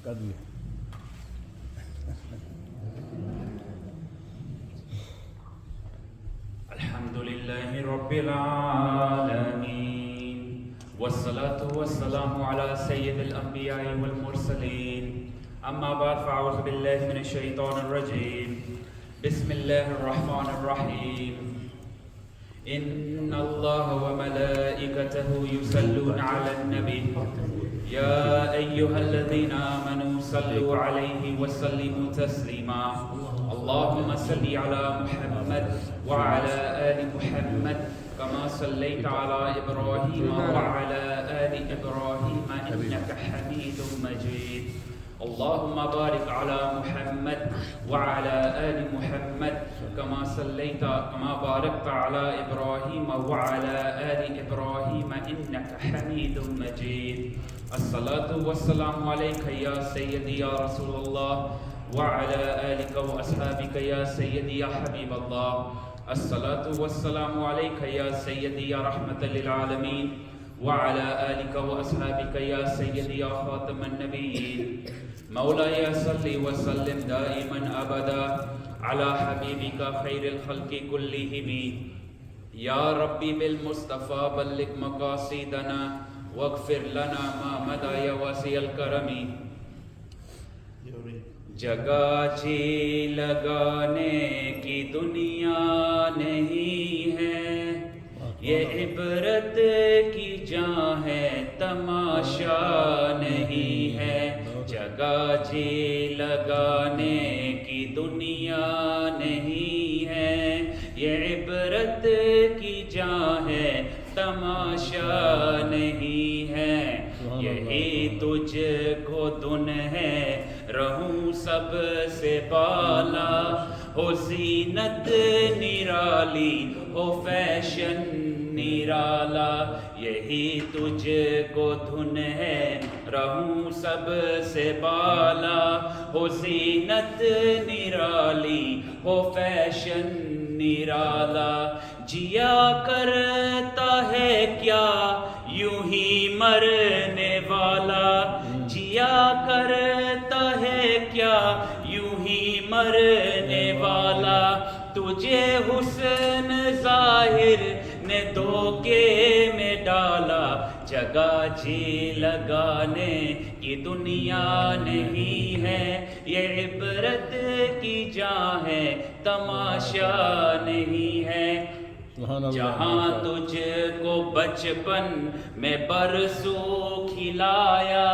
Alhamdulillahi Rabbil Alameen. Wassalatu wassalamu ala Sayyidil Anbiya'i wal Mursaleen. Amma ba'd, fa'awuzu billahi minash shaitanir rajeem. Bismillahir Rahmanir Rahim. Inna Allah wa malaikatahu yusalluna ala an-nabi. Ya ayyuhalladhina amanu sallu alayhi wa sallimu taslima. Allahumma salli ala Muhammad wa ala ali Muhammad kama sallaita ala Ibrahim wa ala ali Ibrahim innaka Hamidum Majid. Allahumma barik ala Muhammad wa ala ali Muhammad kama barakta ala Ibrahim wa ala ali Ibrahim innaka Hamidum Majid. As-salatu was-salamu alayka ya Sayyidi ya Rasulullah وعلى آلك وأصحابك يا سيدي يا حبيب الله. الصلاة والسلام عليك يا سيدي يا رحمة للعالمين وعلى آلك وأصحابك يا سيدي يا خاتم النبيين. مولاي صل وسلم دائما أبدا على حبيبك خير الخلق كلهم. يا ربي بالمصطفى بلغ مقاصدنا واغفر لنا ما مدى يا واسع الكرم. जगह जी लगाने की दुनिया नहीं है, ये इबरत की जान है तमाशा नहीं है. जगह जी लगाने की दुनिया नहीं है, ये इबरत की जान है तमाशा नहीं है. यही तुझको धुन है रहूं सबसे बाला, हो ज़ीनत निराली हो फैशन निराला. यही तुझको धुन है रहूं सबसे बाला, हो ज़ीनत निराली हो फैशन निराला. जिया करता है क्या यूं ही मरने वाला, जिया करता है क्या यूं ही मरने वाला. तुझे हुस्न जाहिर ने धोखे में डाला, जगह जी लगाने की दुनिया नहीं है, ये इबरत की जान है तमाशा नहीं है. जहाँ तुझको बचपन में बरसों खिलाया,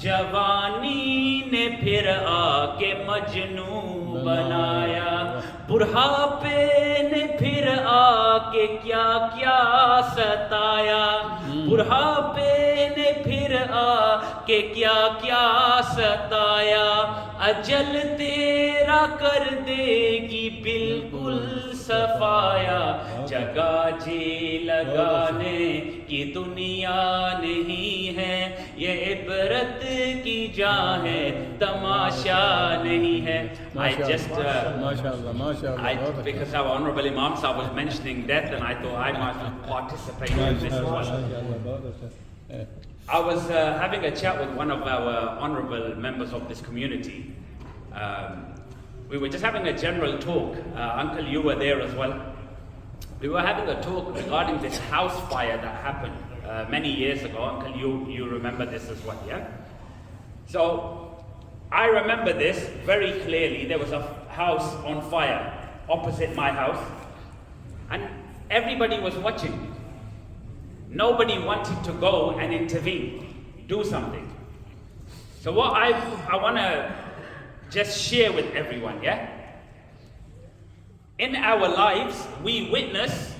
जवानी ने फिर आके मजनू बनाया. बुढ़ापे ने फिर आके क्या क्या सताया, बुढ़ापे ने फिर आके क्या क्या सताया. अजल तेरा कर देगी बिल्कुल सफाया. जगह जी लगाने की दुनिया नहीं है, ये इबरत की जान है तमाशा नहीं है. Because our Honorable Imam Sahib was mentioning death, and I thought I might participate in this one. I was having a chat with one of our honorable members of this community. We were just having a general talk. Uncle, you were there as well. We were having a talk regarding this house fire that happened many years ago. Uncle, you remember this as well, yeah? So I remember this very clearly. There was a house on fire opposite my house, and everybody was watching. Nobody wanted to go and intervene, do something. So what I want to just share with everyone, yeah? In our lives, we witness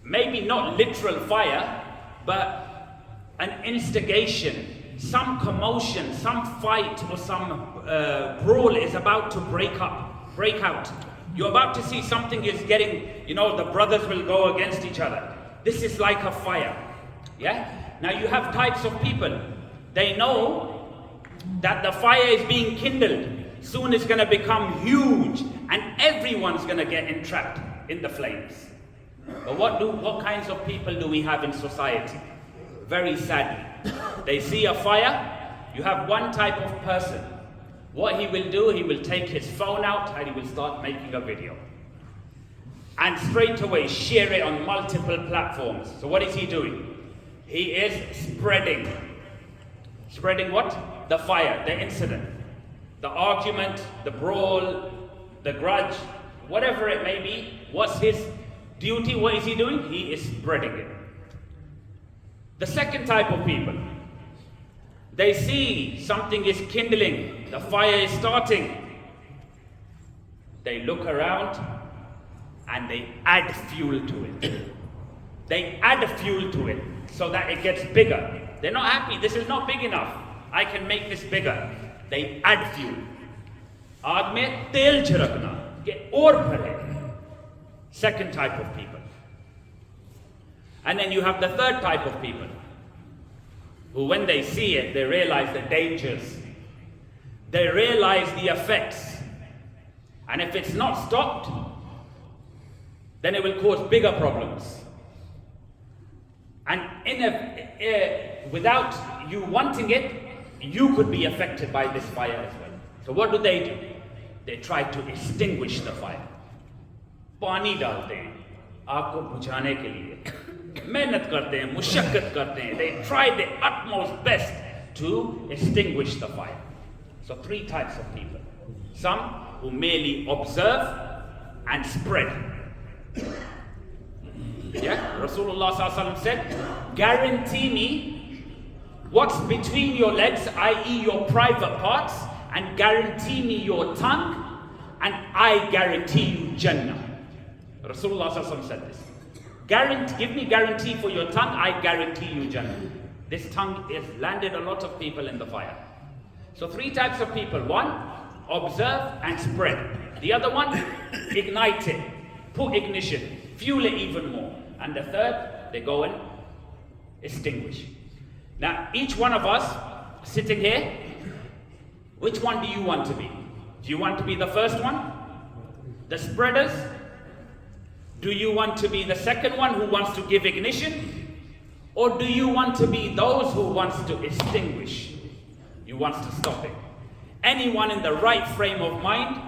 maybe not literal fire, but an instigation, some commotion, some fight or some brawl is about to break out. You're about to see something is getting, the brothers will go against each other. This is like a fire, yeah? Now you have types of people. They know that the fire is being kindled. Soon it's going to become huge and everyone's going to get entrapped in the flames. But what kinds of people do we have in society? Very sadly, they see a fire You have one type of person. What he will do, he will take his phone out and he will start making a video. And straight away share it on multiple platforms. So what is he doing? He is spreading. Spreading what? The fire, the incident, the argument, the brawl, the grudge, whatever it may be. What's his duty? What is he doing? He is spreading it. The second type of people, they see something is kindling, the fire is starting. They look around and they add fuel to it. They add fuel to it so that it gets bigger. They're not happy, this is not big enough. I can make this bigger. They add fuel. आग में तेल छिड़कना कि और भरे. Second type of people. And then you have the third type of people who, when they see it, they realize the dangers. They realize the effects. And if it's not stopped, then it will cause bigger problems. And without you wanting it, you could be affected by this fire as well. So what do? They try to extinguish the fire. पानी डालते हैं आग को बुझाने के लिए, मेहनत करते हैं, मुशक्कत करते हैं. They try their utmost best to extinguish the fire. So three types of people. Some who merely observe and spread. Yeah, Rasulullah ﷺ said, guarantee me what's between your legs, i.e. your private parts, and guarantee me your tongue, and I guarantee you Jannah. Rasulullah ﷺ said this. Give me guarantee for your tongue, I guarantee you Jannah. This tongue has landed a lot of people in the fire. So three types of people. One, observe and spread. The other one, ignite it, put ignition, fuel it even more. And the third, they go and extinguish. Now, each one of us sitting here, which one do you want to be? Do you want to be the first one, the spreaders? Do you want to be the second one who wants to give ignition? Or do you want to be those who wants to extinguish? You want to stop it. Anyone in the right frame of mind,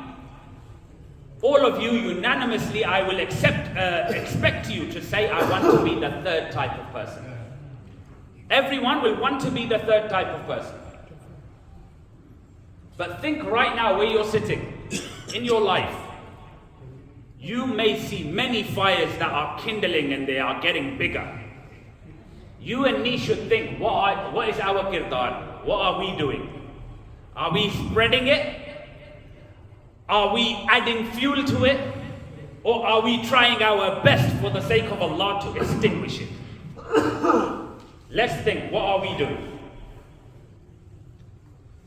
all of you unanimously, I will expect you to say, I want to be the third type of person. Everyone will want to be the third type of person. But think right now where you're sitting, in your life. You may see many fires that are kindling and they are getting bigger. You and me should think, what is our kirdar? What are we doing? Are we spreading it? Are we adding fuel to it? Or are we trying our best for the sake of Allah to extinguish it? Let's think, what are we doing?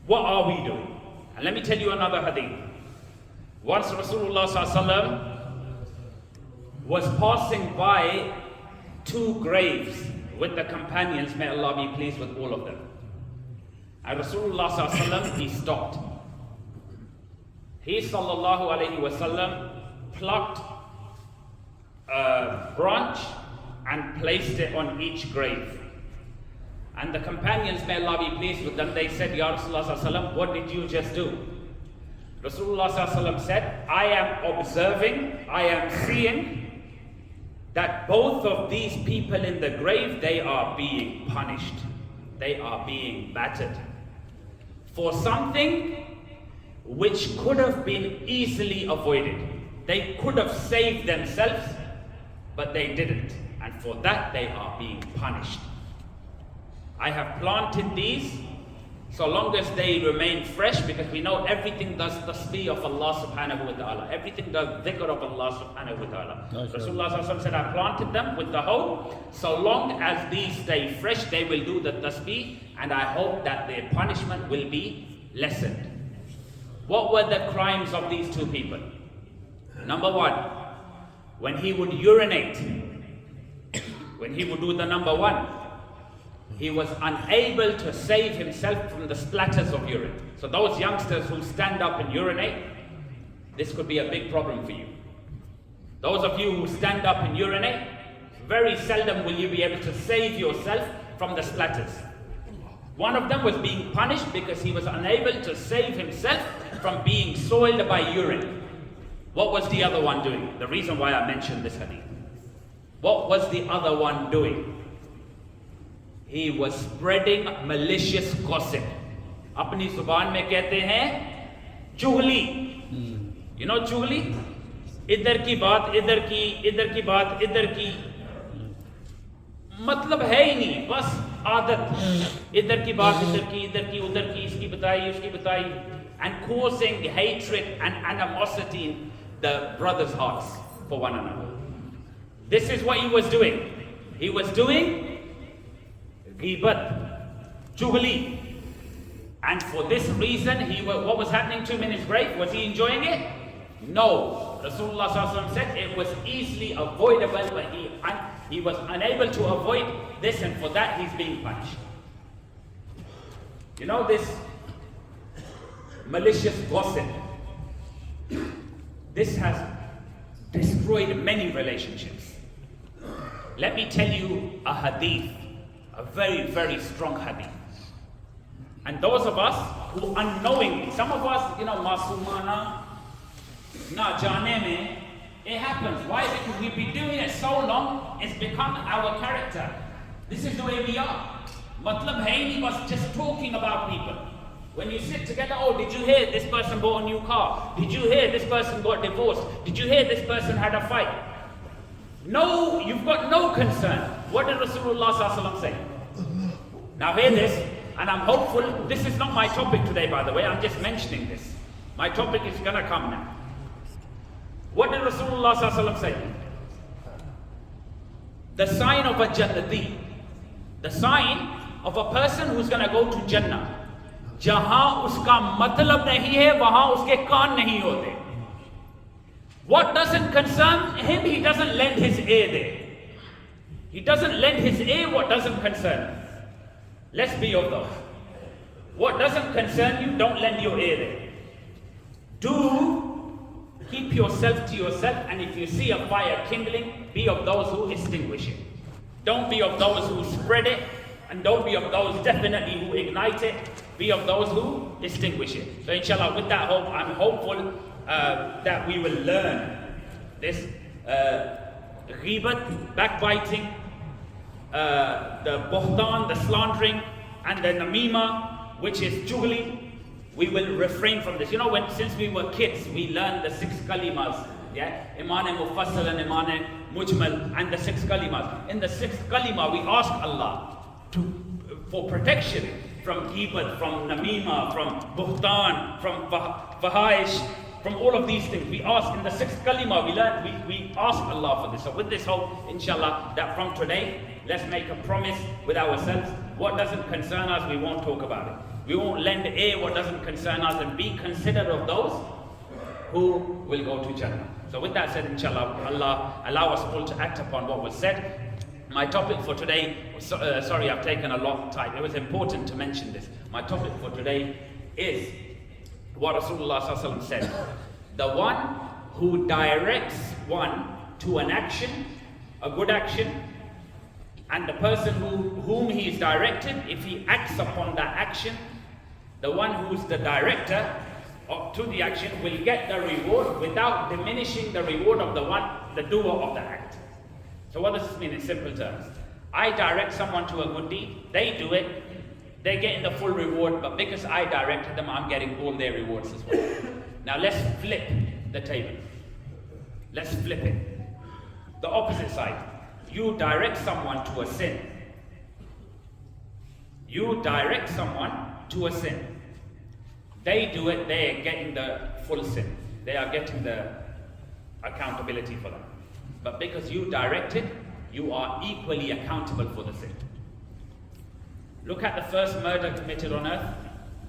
What are we doing? And let me tell you another hadith. Once Rasulullah ﷺ was passing by two graves with the companions, may Allah be pleased with all of them. And Rasulullah ﷺ, he stopped. He sallallahu alayhi wasallam plucked a branch and placed it on each grave. And the companions, may Allah be pleased with them, they said, Ya Rasulullah ﷺ, what did you just do? Rasulullah ﷺ said, I am observing, I am seeing that both of these people in the grave, they are being punished. They are being battered for something which could have been easily avoided. They could have saved themselves, but they didn't. And for that, they are being punished. I have planted these so long as they remain fresh, because we know everything does tasbih of Allah subhanahu wa ta'ala. Everything does dhikr of Allah subhanahu wa ta'ala. Rasulullah said, I planted them with the hope, so long as these stay fresh, they will do the tasbih, and I hope that their punishment will be lessened. What were the crimes of these two people? Number one, when he would urinate, when he would do the number one, he was unable to save himself from the splatters of urine. So those youngsters who stand up and urinate, this could be a big problem for you. Those of you who stand up and urinate, very seldom will you be able to save yourself from the splatters. One of them was being punished because he was unable to save himself from being soiled by urine. What was the other one doing? The reason why I mentioned this hadith. What was the other one doing? He was spreading malicious gossip. अपनी जुबान में कहते हैं चुगली. You know चुगली? इधर की बात इधर की, इधर की बात इधर की. मतलब है ही नहीं, बस आदत. इधर की बात इधर की, इधर की उधर की, इसकी बताई उसकी बताई, and causing hatred and animosity in the brothers' hearts for one another. This is what he was doing. He was doing ghibat, chugli. And for this reason, what was happening to him in his grave? Was he enjoying it? No. Rasulullah ﷺ said it was easily avoidable, but he was unable to avoid this, and for that he's being punished. You know this malicious gossip, this has destroyed many relationships. Let me tell you a hadith, a very, very strong hadith. And those of us who unknowingly, some of us, masumana, na jane mein, it happens. Why? Because we've been doing it so long, it's become our character. This is the way we are. Matlab hai nahi was just talking about people. When you sit together, oh, did you hear this person bought a new car? Did you hear this person got divorced? Did you hear this person had a fight? No, you've got no concern. What did Rasulullah ﷺ say? Now hear this, and I'm hopeful. This is not my topic today, by the way. I'm just mentioning this. My topic is going to come now. What did Rasulullah ﷺ say? The sign of a Jannati, the sign of a person who's going to go to Jannah. जहां उसका मतलब नहीं है वहां उसके कान नहीं होते. What doesn't concern him, he doesn't lend his ear there. He doesn't lend his ear what doesn't concern him. Let's be of those. What doesn't concern you, don't lend your ear there. Do keep yourself to yourself, and if you see a fire kindling, be of those who extinguish it. Don't be of those who spread it, and don't be of those definitely who ignite it. Be of those who extinguish it. So inshallah, with that hope, I'm hopeful that we will learn this ghibat, backbiting, the buhtan, the slandering, and the nameema, which is chugli. We will refrain from this. Since we were kids, we learned the 6 kalimas. Yeah, Iman Mufassal and Iman Mujmal, and the 6 kalimas. In the 6th kalima, we ask Allah for protection from ghibat, from nameema, from buhtan, from fahish, from all of these things. We ask in the 6th kalima, we ask Allah for this. So with this hope, inshallah, that from today, let's make a promise with ourselves. What doesn't concern us, we won't talk about it. We won't lend ear what doesn't concern us, and be considerate of those who will go to Jannah. So with that said, inshallah, Allah allow us all to act upon what was said. My topic for today, sorry I've taken a lot of time. It was important to mention this. My topic for today is what Rasulullah ﷺ said. The one who directs one to an action, a good action, and the person whom he is directed, if he acts upon that action, the one who's the director to the action will get the reward without diminishing the reward of the doer of the act. So what does this mean in simple terms? I direct someone to a good deed, they do it, they're getting the full reward, but because I directed them, I'm getting all their rewards as well. Now let's flip the table. Let's flip it. The opposite side. You direct someone to a sin. You direct someone to a sin. They do it, they are getting the full sin. They are getting the accountability for that. But because you directed, you are equally accountable for the sin. Look at the first murder committed on earth.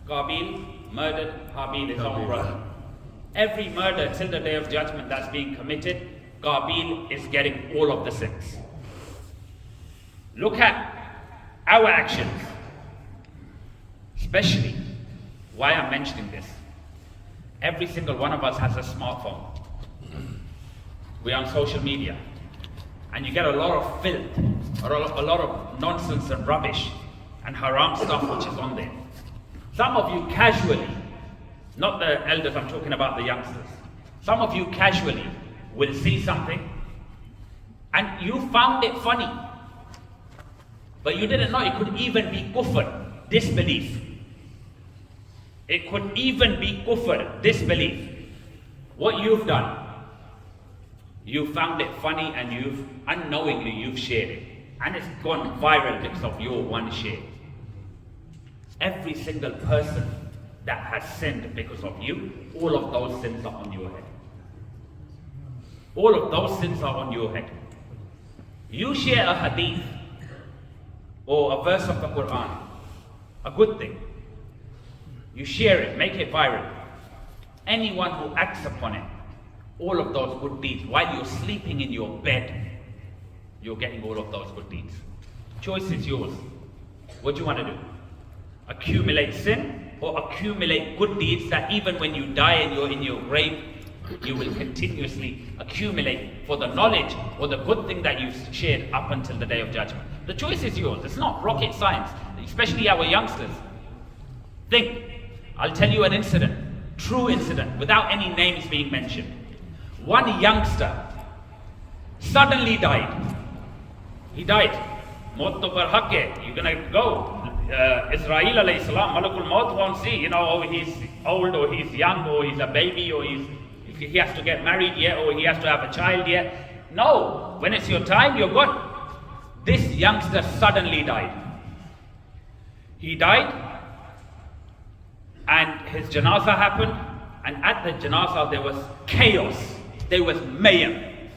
Qabil murdered Habil, his own brother. Every murder till the day of judgment that's being committed, Qabil is getting all of the sins. Look at our actions. Especially, why I'm mentioning this. Every single one of us has a smartphone. We're on social media. And you get a lot of filth, or a lot of nonsense and rubbish and haram stuff which is on there. Some of you casually, not the elders, I'm talking about the youngsters. Some of you casually will see something and you found it funny. But you didn't know it could even be kufr, disbelief. It could even be kufr, disbelief. What you've done, you found it funny and you've unknowingly shared it. And it's gone viral because of your one share. Every single person that has sinned because of you, all of those sins are on your head. All of those sins are on your head. You share a hadith or a verse of the Quran, a good thing. You share it, make it viral. Anyone who acts upon it, all of those good deeds, while you're sleeping in your bed, you're getting all of those good deeds. Choice is yours. What do you want to do? Accumulate sin or accumulate good deeds that even when you die and you're in your grave, you will continuously accumulate for the knowledge or the good thing that you shared up until the day of judgment. The choice is yours. It's not rocket science, especially our youngsters. Think. I'll tell you an incident, true incident, without any names being mentioned. One youngster suddenly died. He died. Maut to par haq hai. You're gonna go. Israel alayhi salam, Malakul Maut won't see, oh, he's old or he's young or he's a baby or he has to get married yet or he has to have a child yet. No, when it's your time, you're good. This youngster suddenly died. He died and his janazah happened, and at the janazah there was chaos, there was mayhem.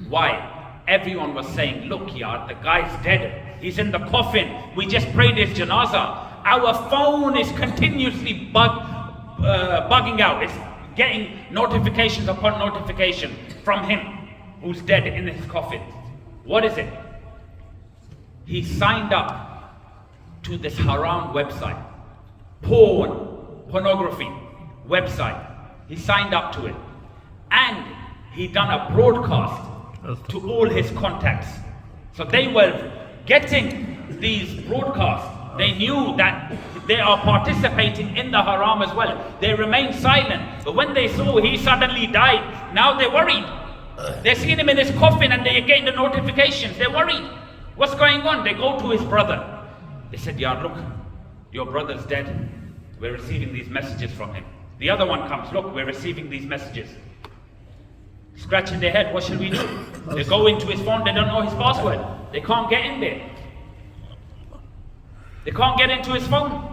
Why? Everyone was saying, look yaar, the guy's dead. He's in the coffin. We just prayed his janazah. Our phone is continuously bugging out. It's getting notifications upon notification from him who's dead in his coffin. What is it? He signed up to this haram website. Pornography website. He signed up to it. And he done a broadcast to all his contacts. So they were getting these broadcasts. They knew that they are participating in the haram as well. They remained silent. But when they saw he suddenly died, now they're worried. They're seeing him in his coffin and they're getting the notifications. They're worried. What's going on? They go to his brother. They said, yeah, look, your brother's dead. We're receiving these messages from him. The other one comes, look, we're receiving these messages. Scratching their head, what shall we do? They go into his phone, they don't know his password. They can't get in there. They can't get into his phone.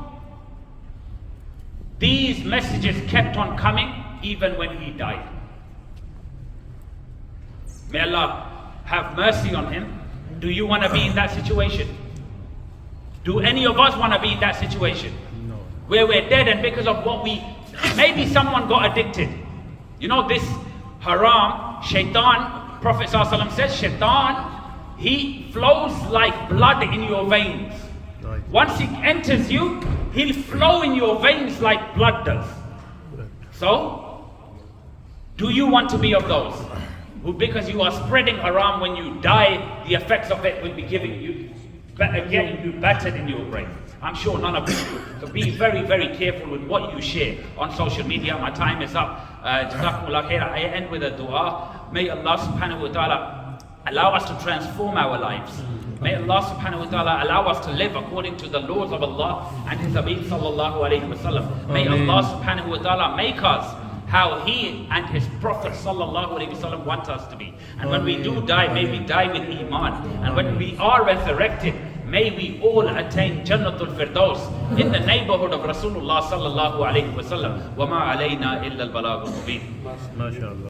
These messages kept on coming even when he died. May Allah have mercy on him. Do you want to be in that situation? Do any of us want to be in that situation? No. Where we're dead and because of what maybe someone got addicted. You know this haram, shaitan, Prophet ﷺ says, shaitan, he flows like blood in your veins. Right. Once he enters you, he'll flow in your veins like blood does. So, do you want to be of those who, because you are spreading haram, when you die, the effects of it will be getting you battered in your brain? I'm sure none of you do. So be very, very careful with what you share on social media. My time is up. Jazakumullah khair. I end with a dua. May Allah subhanahu wa ta'ala allow us to transform our lives. May Allah subhanahu wa ta'ala allow us to live according to the laws of Allah and His Habib sallallahu alayhi wa sallam. May Allah subhanahu wa ta'ala make us how He and His Prophet sallallahu alayhi wa sallam want us to be. And when we do die, may we die with Iman. And when we are resurrected, may we all attain Jannatul Firdaus in the neighborhood of Rasulullah sallallahu alayhi wa sallam. وَمَا عَلَيْنَا إِلَّا الْبَلَاغُ الْمُبِينَ.